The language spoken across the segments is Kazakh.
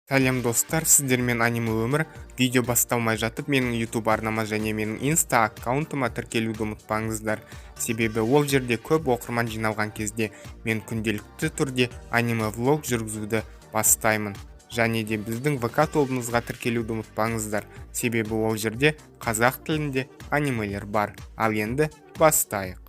Сәлем достар, сіздермен аниме өмір. Видео басталмай жатып, менің YouTube арнама және менің Insta аккаунтыма тіркелуді ұмытпаңыздар. Себебі ол жерде көп оқырман жиналған кезде мен күнделікті түрде аниме влог жүргізуді бастаймын. Және де біздің ВК тобымызға тіркелуді ұмытпаңыздар. Себебі ол жерде қазақ тілінде анимелер бар. Ал енді бастайық.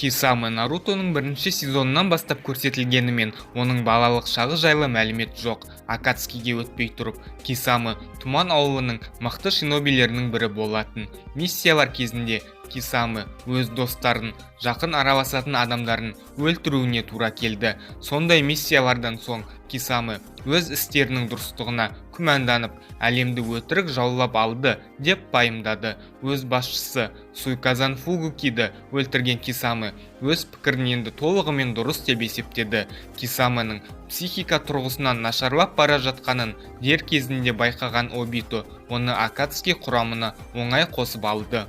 Кисаме Нарутоның бірінші сезонынан бастап көрсетілгенімен, оның балалық шағы жайлы мәлімет жоқ. Акацкиге өтпей тұрып, Кисаме Тұман ауылының мықты шинобилерінің бірі болатын. Миссиялар кезінде Кисаме өз достарын, жақын араласатын адамдарын өлтіруіне тура келді. Сондай миссиялардан соң Кисаме өз істерінің дұрыстығына күмәнданып, әлемді өтірік жаулап алды деп пайымдады. Өз басшысы Суйказан Фугукиді өлтірген Кисаме өз пікірін енді толығымен дұрыс деп есептеді. Кисаменің психика тұрғысынан нашарлап бара жатқанын дер кезінде байқаған Обито оны Акацки құрамына оңай қосып алды.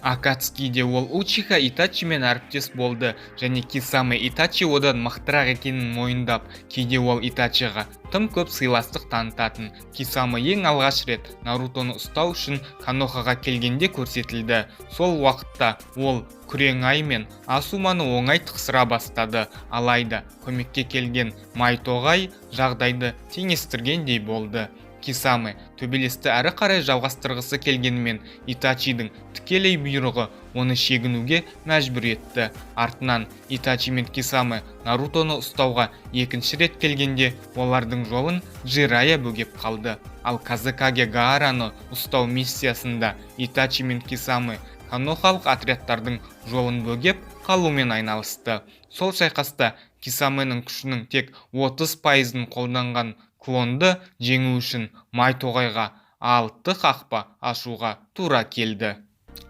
Акацкиде ол Учиха Итачимен әріптес болды және Кисаме Итачи одан мықтырақ екенін мойындап, кейде ол Итачиға тым көп сыйластық танытатын. Кисаме ең алғаш рет Нарутоны ұстау үшін Канохаға келгенде көрсетілді. Сол уақытта ол Күреңай мен Асуманы оңай тықсыра бастады. Алайда көмекке келген Майтоғай жағдайды теңестіргендей болды. Кисаме төбелесті әрі қарай жалғастырғысы келгенімен Итачидің тікелей бұйрығы оны шегінуге мәжбүр етті. Артынан Итачи мен Кисаме Нарутоны ұстауға екінші рет келгенде олардың жолын Джирая бөгеп қалды. Ал Казыкаге Гаараны ұстау миссиясында Итачи мен Кисаме Канохалық отрядтардың жолын бөгеп қалумен айналысты. Сол шайқаста Кисаменің күшінің тек 30%-ын қолданған клонды жеңу үшін Майтоғайға 6 қақпа ашуға тура келді.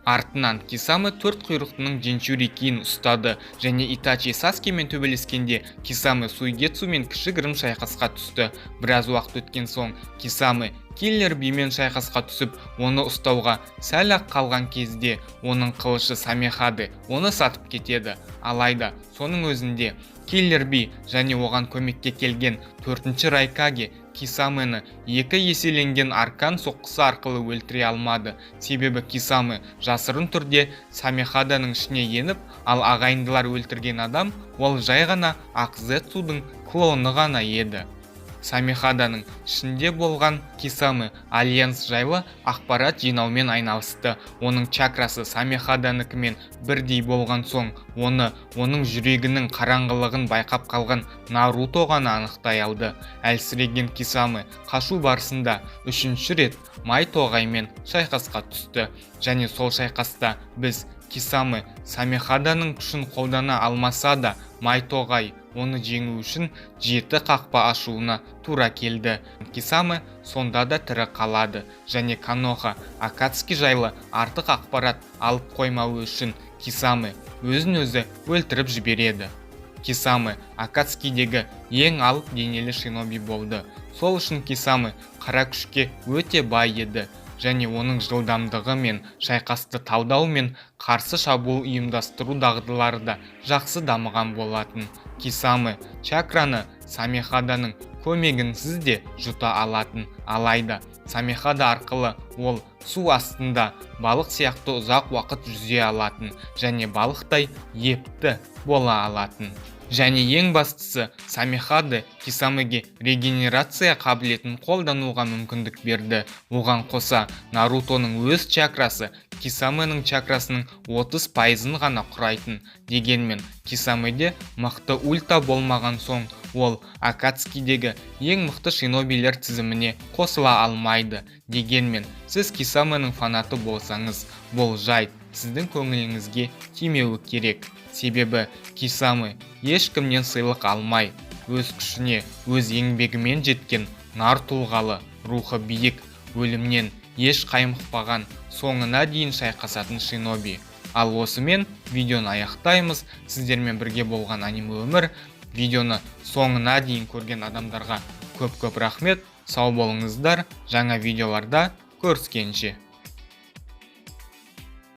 Артынан Кисаме 4 құйрықтының Джинчурикиін ұстады және Итачи Саскемен төбелескенде Кисаме Суйгетсумен кішігірім шайқасқа түсті. Біраз уақыт өткен соң Кисаме Киллер бимен шайқасқа түсіп, оны ұстауға сәл-ақ қалған кезде оның қылышы Самехаде оны сатып кетеді. Алайда соның өзінде Киллер би және оған көмекке келген 4-ші Райкаге Кисамені 2 еселенген аркан соққысы арқылы өлтіре алмады. Себебі Кисаме жасырын түрде Самехаданың ішіне еніп, ал ағайындылар өлтірген адам ол жай ғана Акзетсудың клоны ғана еді. Самехаданың ішінде болған Кисаме альянс жайлы ақпарат жинаумен айналысты. Оның чакрасы Самехаданыкімен бірдей болған соң, оның жүрегінің қараңғылығын байқап қалған Наруто ғана анықтай алды. Әлсіреген Кисаме қашу барысында 3-ші рет Майтоғаймен шайқасқа түсті. Және сол шайқаста біз Кисаме Самехаданың күшін қолдана алмаса да, Майтоғай оны жеңу үшін 7 қақпа ашуына тура келді. Кисаме сонда да тірі қалады және Каноха Акацки жайлы артық ақпарат алып қоймауы үшін Кисаме өзін өзі өлтіріп жібереді. Кисаме Акацкидегі ең алып денелі шиноби болды. Сол үшін Кисаме қара күшке өте бай еді және оның жылдамдығы мен шайқасты талдау мен қарсы шабуыл ұйымдастыру дағдылары да жақсы дамыған болатын. Кисаме чакраны Самехаданың көмегінсіз де жұта алатын. Алайда Самехада арқылы ол су астында балық сияқты ұзақ уақыт жүзе алатын және балықтай епті бола алатын. Және ең бастысы, Самехаде Кисамеге регенерация қабілетін қолдануға мүмкіндік берді. Оған қоса, Нарутоның өз чакрасы Кисаменің чакрасының 30%-ын ғана құрайтын. Дегенмен, Кисамеде мықты ульта болмаған соң, ол Акацкидегі ең мықты шинобилер тізіміне қосыла алмайды. Дегенмен, сіз Кисаменің фанаты болсаңыз, бұл жайт сіздің көңіліңізге тимеуі керек. Себебі Кисаме ешкімнен сыйлық алмай, өз күшіне, өз еңбегімен жеткен нар тұлғалы, рухы биік, өлімнен еш қаймықпаған, соңына дейін шайқасатын шиноби. Ал осымен видеоны аяқтаймыз. Сіздермен бірге болған аниме өмір. Видеоны соңына дейін көрген адамдарға көп-көп рахмет. Сау болыңыздар. Жаңа видеоларда көріскенше.